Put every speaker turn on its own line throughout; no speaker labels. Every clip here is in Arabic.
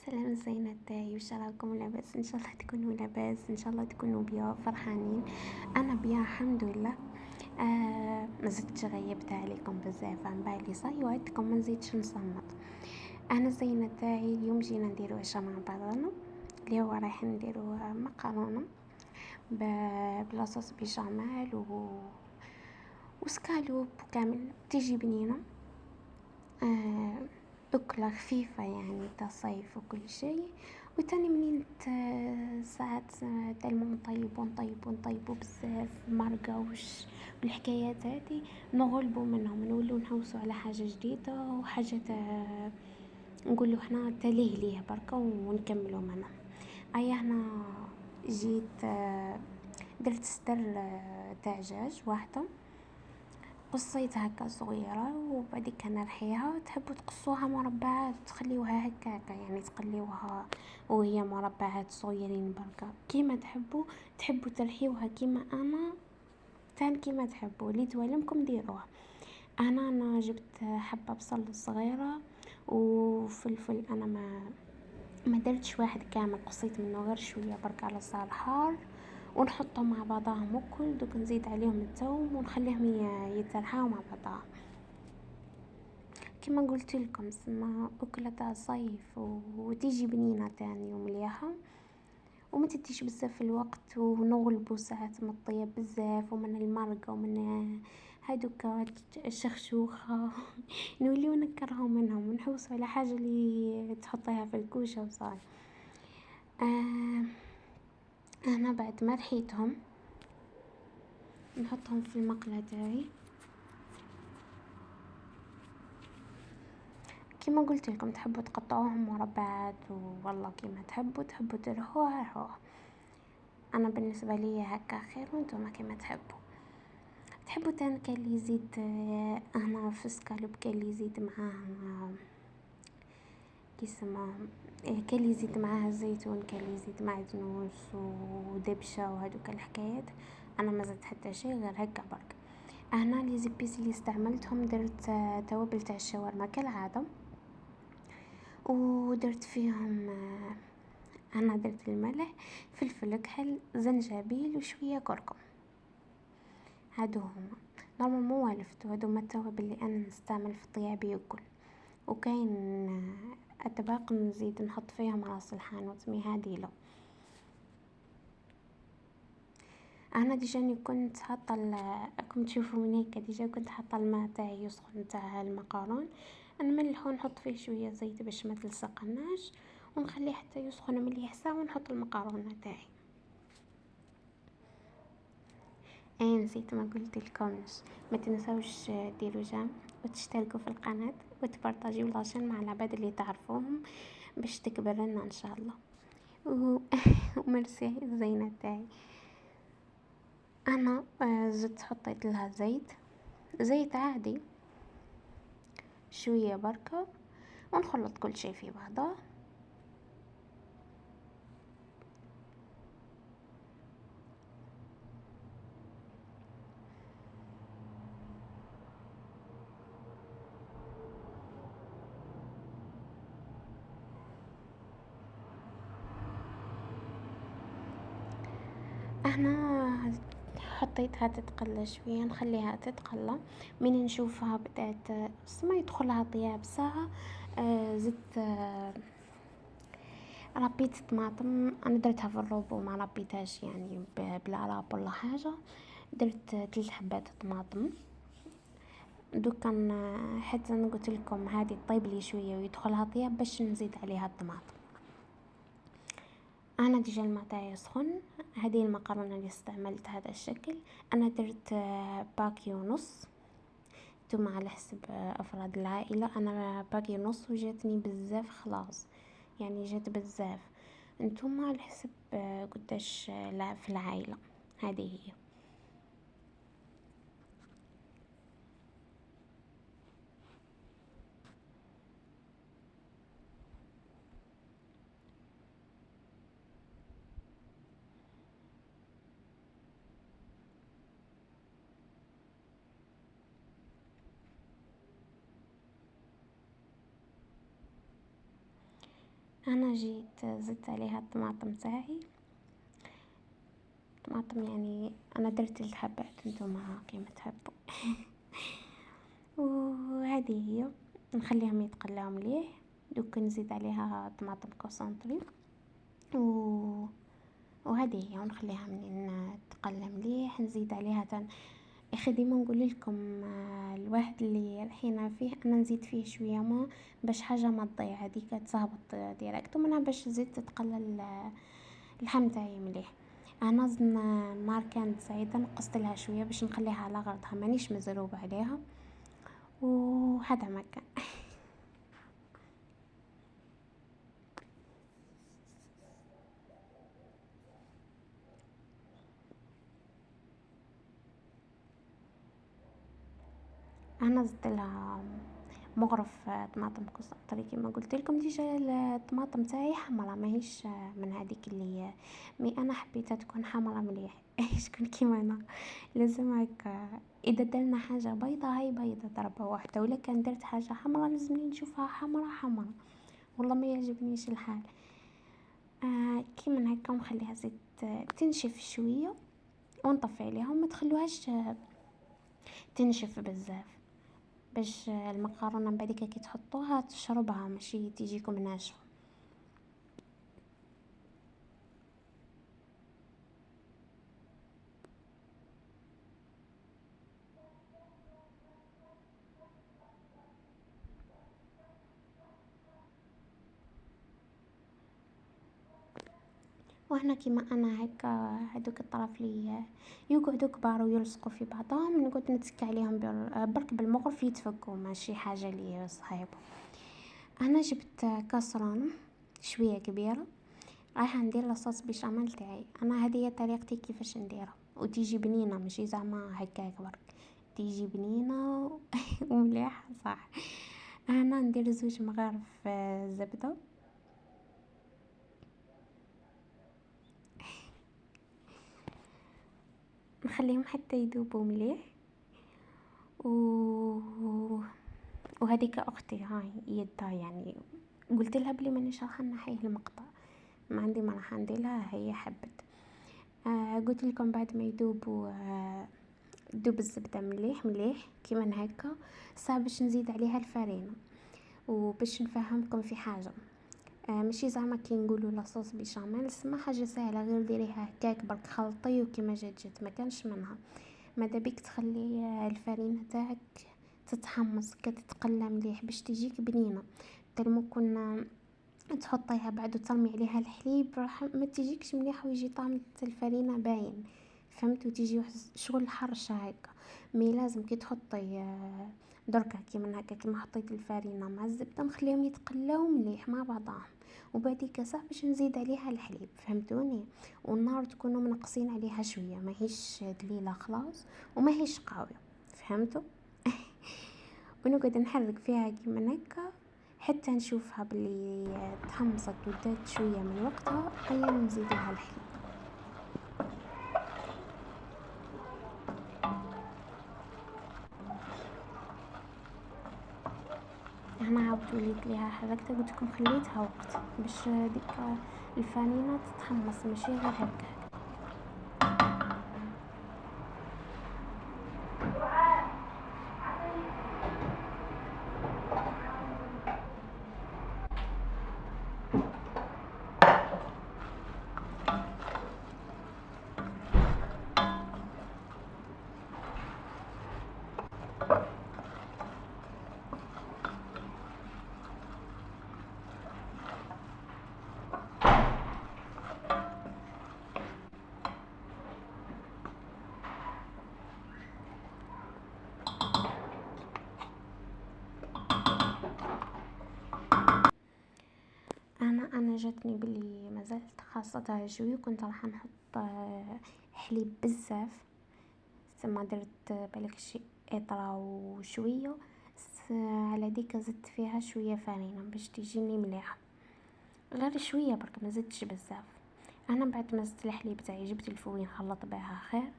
سلام زينة تاعي، وش راكم لاباس؟ ان شاء الله تكونوا لاباس، ان شاء الله تكونوا بيا فرحانين. انا بيا الحمد لله. ما زدتش غيبت عليكم بزاف، عن بالي صاي وعدتكم ما نزيدش نصمت. انا زينة تاعي اليوم جينا نديرو عشاء مع بعضنا، اللي هو رايحين نديرو مقرونه بلاصوص بيشاميل وسكالوب وكامل، تيجي بنينه. آه، أكلة خفيفة يعني تاع صيف وكل شيء. وتاني منين ساعات تلمو نطيبو بزاف مرقة والحكايات هذه، نغلبو منهم نولو نحوسو على حاجة جديدة وحاجة تاع نقولو حنا تليه ليه بركة ونكملو منهم. ايا هنا جيت درت ستر تاع دجاج واحدة، قصيتها هكا صغيرة وبعديك نرحيها. تحبوا تقصوها مربعات تخليوها هكاكا، يعني تقليوها وهي مربعات صغيرين بركة كيما تحبوا ترحيوها كيما انا تان كيما تحبوا اللي توالمكم ديروها. انا جبت حبة بصل صغيرة وفلفل، انا ما درتش واحد كامل، قصيت منه غير شويه برك على صار حار، ونحطهم مع بعضهم وكل دوك نزيد عليهم الثوم ونخليهم يترحاو مع بعضهم. كما قلت لكم سما أكلة تاع صيف وتيجي بنينة تاني ومليحة وما تديش بزاف الوقت، ونغلبو ساعات من الطياب بزاف ومن المرقة ومن هادوك الشخشوخة نوليو نكرهو منهم ونحوسو على حاجة اللي تحطيها في الكوشة وصاي. آه انا بعد ما رحيتهم نحطهم في المقلة تاعي كما قلت لكم. تحبوا تقطعوهم مربعات والله كما تحبوا ترهوها. انا بالنسبه لي هكا خير، وانتم كما تحبوا تاني كان اللي يزيد هنا في سكالوب، كان اللي يزيد معاه كيسموهم، كان اللي يزيد معاه الزيتون، كان اللي يزيد معدنوس ودبشه وهذوك الحكايات. انا ما زدت حتى شيء غير هكا برك. هنا لي زيبيس اللي استعملتهم درت توابل تاع الشاورما كالعاده، ودرت فيهم انا درت الملح، فلفل كحل، زنجبيل وشويه كركم. هادو هما نورمال مو والفت، هادو ما التوابل اللي انا نستعمل في طيابي وكل. وكاين اطباق نزيد نحط فيهم راس الحانوت مي هادي لا. انا ديجاني كنت حاطه راكم تشوفوا من هيك ديجا كنت حاطه الماء تاعي يسخن تاع المقارون، نملحو ونحط فيه شويه زيت باش ما تلصقناش، ونخليه حتى يسخن مليح ساعه ونحط المقارونه تاعي. نسيت ما قلت لكمش، ما تنسوش ديروا جيم وتشتركوا في القناه وتبارطاجيو لاشين مع العباد اللي تعرفوهم باش تكبر لنا ان شاء الله. وميرسي الزينه تاعي. انا زدت حطيت لها زيت عادي شويه بركه، ونخلط كل شيء في بعضه. احنا حطيتها تتقلى شويه، نخليها تتقلى. من نشوفها بدات ما يدخلها طياب ساعه، زدت ربيت طماطم. انا درتها في الروبو ما ربيتهاش يعني بلا راب ولا حاجه. درت 3 حبات طماطم دوكا، حتى انا قلت لكم هذه طيب لي شويه ويدخلها طياب باش نزيد عليها الطماطم. انا ديجا الماء تاعي يسخن. هذه المقرونه اللي استعملت هذا الشكل، انا درت باكي ونص. نتوما على حسب افراد العائله، انا باكي ونص وجاتني بزاف خلاص، يعني جات بزاف. نتوما على حسب قداش لا في العائله. هذه هي. انا جيت زدت عليها الطماطم تاعي. طماطم يعني انا درت الحبات نتوما كيما تحبوا. وهذه هي، نخليهم يتقلاو مليح. دوك نزيد عليها طماطم كونسونطري و وهذه هي، ونخليها منين تقلى مليح. نزيد عليها اخي ديما نقول لكم الواحد اللي رحينا فيه انا نزيد فيه شويه ما باش حاجه ما تضيع، هذيك تهبط ديريكت، ومنها باش زيد تتقلى اللحم تاعي مليح. انا النار كانت زايده، نقصت لها شويه باش نخليها على غرضها، مانيش مزروبه عليها. وهذا ما كان. انا زدت لها مغرف طماطم كسري كيما قلت لكم ديجا. الطماطم تاعي حمرا ماهيش من هذيك اللي مي انا حبيتها تكون حمرا مليح. شكون كيما انا لازم هكا. اذا درنا حاجه بيضة هاي بيضة ضربة واحدة، ولا كان درت حاجه حمرا لازمني نشوفها حمرا حمرا، والله ما يعجبنيش الحال. كيما هكا ونخليها زيت تنشف شويه، ونطفي عليها وما تخلوهاش تنشف بزاف، باش المقارنة من بعد كي تحطوها تشربها ماشي تيجيكم ناشفة. وهنا كيما انا هكا هادوك الطرف لي يقعدوا كبار ويلصقوا في بعضهم، نقعد نتك عليهم برك بالمغرف يتفكوا، ماشي حاجه لي صعيبه. انا جبت كاسرونه شويه كبيره، رايحه ندير لاصوص بيشاميل تاعي. انا هذه هي طريقتي كيفاش نديرها، وتيجي بنينه ماشي زعما هكاك برك، تيجي بنينه ومليحه صح. انا ندير زوج مغارف زبده، نخليهم حتى يذوبوا مليح. و وهذيك اختي هاي يدها يعني، قلت لها بلي مانيش راح نحيه المقطع، ما عندي ما راح ندير لها، هي حبت. قلت لكم بعد ما يذوبوا تذوب الزبده مليح مليح كيما هكا، صعب باش نزيد عليها الفرينه. وباش نفهمكم في حاجه، ماشي زعما كي نقولوا لاصوص بيشاميل سما حاجه سهله، غير ديريها هكاك برك خلطي وكيما جات ما كانش منها. ماذا بيك تخلي الفرينه تاعك تتحمص كتتقلى مليح باش تجيك بنينه. تلمو كنا تحطيها بعد وترمي عليها الحليب راح ما تجيكش مليحه، ويجي طعم الفرينه باين، فهمت؟ وتيجي شغل حرشه هكا. مي لازم كي تحطي دركا كيما هكا كيما حطيت الفرينه مع الزبده نخليهم يتقلاو مليح مع بعضهم، وبعديك ساعه باش نزيد عليها الحليب، فهمتوني؟ والنار تكونوا منقصين عليها شويه، ماهيش دليله خلاص وماهيش قاويه، فهمتوا؟ ونقعد نحرك فيها كيما هكا حتى نشوفها بلي تحمصت ودات شويه من وقتها، ايا نزيد لها الحليب. انا عاودت وليت ليها حركتها، قلت لكم خليتها وقت باش ديك الفانينه تتحمص ماشي غير هكا. انا جاتني بلي مازالت خاصتها شويه، كنت راح نحط حليب بزاف، ثم درت بالك شي اطرا وشويه على ديك زدت فيها شويه فرينه باش تجيني مليحه، غير شويه برك ما زدتش بزاف. انا بعد ما زدت الحليب تاعي جبت الفوين خلط بها خير،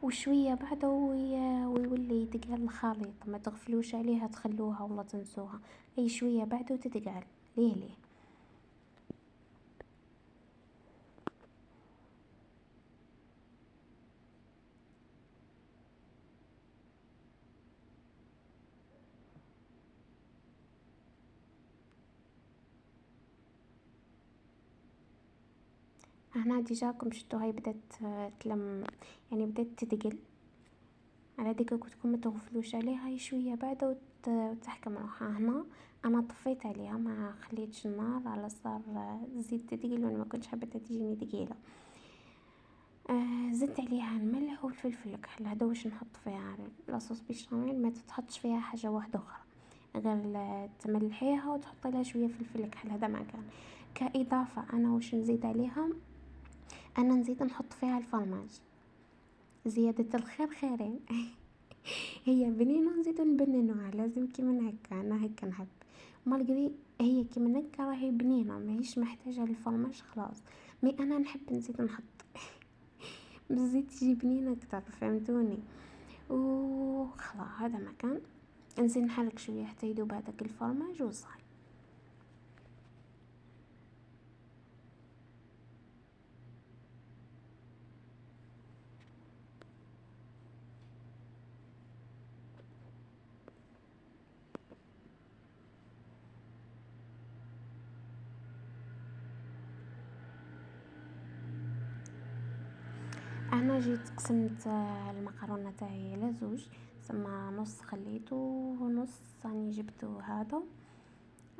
وشويه بعد ويولي يتقال الخليط، ما تغفلوش عليها تخلوها ولا تنسوها، اي شويه بعد وتتقال ليه ليه. هنا ديجاكم شفتوا هاي بدأت تلم، يعني بدأت تتقل. على ديك كنتكم متغفلوش عليها هاي شوية بعد وتحكم روحها. هنا انا طفيت عليها ما خليتش النار على صار زيت تتقل وانا ما كنتش حابة تجيني تقيلة. زدت عليها الملح والفلفل الكحل. هذا واش نحط فيها لاصوص بيشاميل، ما تتحطش فيها حاجة واحدة اخرى غير تملحيها وتحطي لها شوية فلفل الكحل. هذا ما كان كإضافة. انا واش نزيد عليها، انا نزيد نحط فيها الفرماج. زيادة الخير خيرين. هي بنينة نزيدو نبننوها لازم كي من هكا. انا هكا نحب مالغري هي كي من هكا راهي بنينة ماهيش محتاجة للفرماج خلاص. مي انا نحب نزيد نحط بالزيت تجي بنينة اكتر، فهمتوني؟ وخلاص هذا مكان نزيد نحرك شوية حتى يذوب هذاك الفرماج وصاي. انا جيت قسمت المقرونه تاعي على زوج، سما نص خليته ونص راني جبته هذا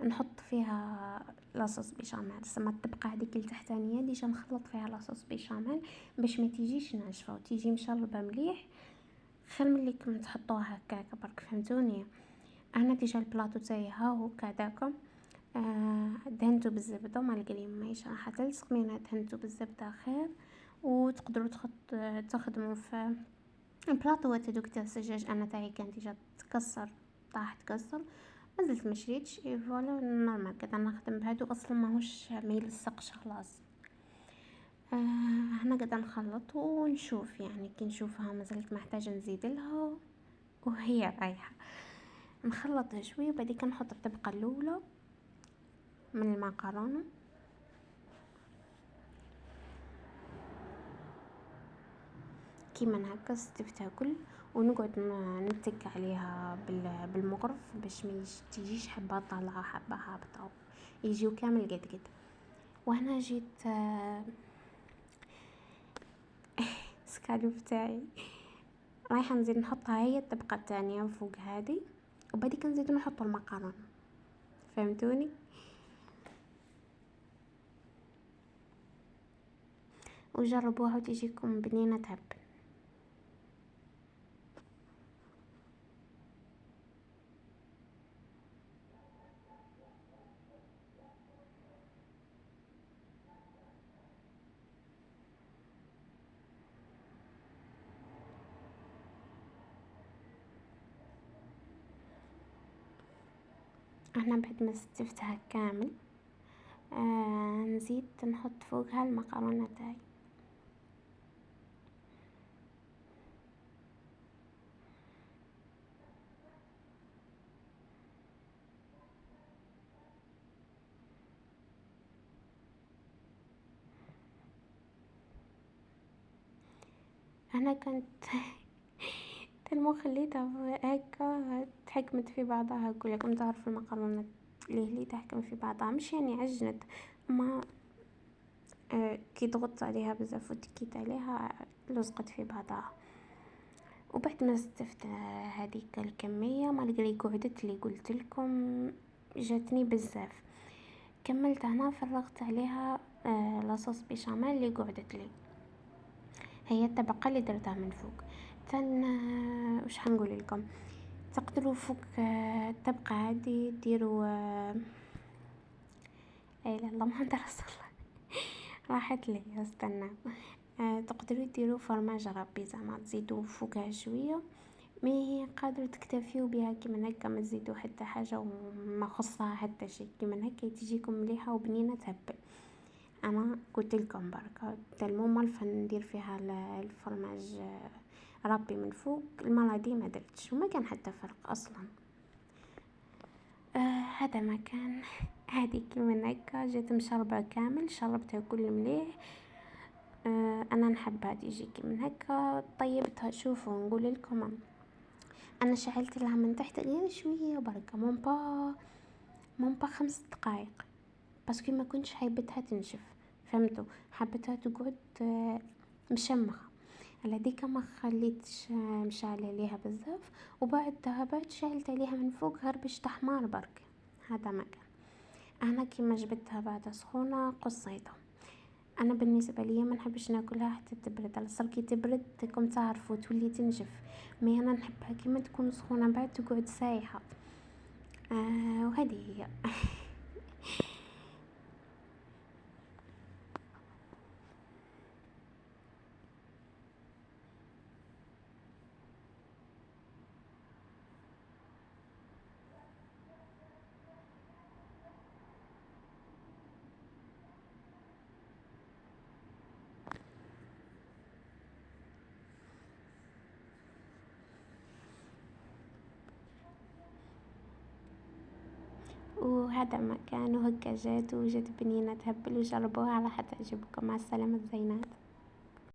نحط فيها لاصوص بيشاميل. سما تبقى هذيك التحتانيه ديجا نخلط فيها لاصوص بيشاميل باش ما تيجيش ناشفه وتيجي مشربه مليح، خير ملي كم تحطوها هكاك برك، فهمتوني؟ انا ديجا البلاطو تاعي ها هو كذاك. دهنته بالزبده مالغري ماهيش راح تلصق، مي دهنته بالزبده خير. وتقدروا تخدموا في البلاطو تاع الزجاج. انا تاعي كان ديجا تكسر، طاح تكسر، مازلت مشريتش اي فوالا نورمال كذا نخدم بهادو اصلا ماهوش ما يلصقش خلاص. هنا قاعده نخلط ونشوف، يعني كي نشوفها مازلت محتاجه نزيد لها وهي رايحه نخلطها شويه وبعدين نحط الطبقه الاولى من المعكرونه كيما هكا تاكل. ونقعد نتك عليها بالمغرف باش ما تجيش حبه طالعه حبه هابطه، يجيو كامل قد قد. وهنا جيت سكالوب تاعي رايحه نزيد نحطها هي الطبقه الثانيه فوق هذه، وبعدين كنزيد نحط المكرونه، فهمتوني؟ وجربوها وتجيكم بنينه تهبل. احنا بعد ما استفتها كامل نزيد نحط فوقها المكرونه تاعي. انا كنت تلمو خليتها هكا تحكمت في بعضها. اقول لكم تعرف المكرونه اللي تحكم في بعضها، مش يعني عجنت، ما كي ضغطت عليها بزاف وتكيت عليها لصقت في بعضها. وبعد ما استفت هذيك الكميه ما لقى قعدت لي قلت لكم جاتني بزاف. كملت هنا فرغت عليها لاصوص بيشاميل اللي قعدت لي، هي الطبقه اللي درتها من فوق. تن وش حنقول لكم، تقدروا فوق الطبقه هذه ديروا لا اله الا الله محمد رسول الله. راحت لي استنى. تقدروا ديروا فرماج ربي زعما تزيدوا فوقها شويه، مي هي قادرة تكتفيو بها كيما هكا ما تزيدوا حتى حاجه وما خصها حتى شيء. كيما هكا تجيكم مليحه وبنينه تهبل. انا قلت لكم بركه تلمو مالفه ندير فيها الفرماج ربي من فوق، المره دي ما درتش وما كان حتى فرق اصلا. هذا ما كان. هذه كيما هكا جات مشربه كامل، شربتها كل مليح. انا نحب هذه يجي كيما هكا. طيبتها شوفوا نقول لكم، انا شعلت لها من تحت غير شويه بركه، مون با 5 دقائق، باسكو ما كنتش حيبتها تنشف، فهمتوا؟ حبيتها تقعد مشمخة. على ديكا ما خليتش مشعلة عليها بزاف، وبعدها بعد شعلت عليها من فوق غير باش تحمار برك. هذا ما كان. انا كيما جبتها بعد سخونة قصيتها. انا بالنسبه ليا ما نحبش ناكلها حتى تبرد، على صار كي تبرد كم تعرفوا تولي تنجف. مي انا نحبها كيما تكون سخونه بعد تقعد سايحه. وهذه هي. وهذا ما كان، وهكا جات وجات بنينة تهبل، وجربوها راح تعجبكم. مع السلامة زينات.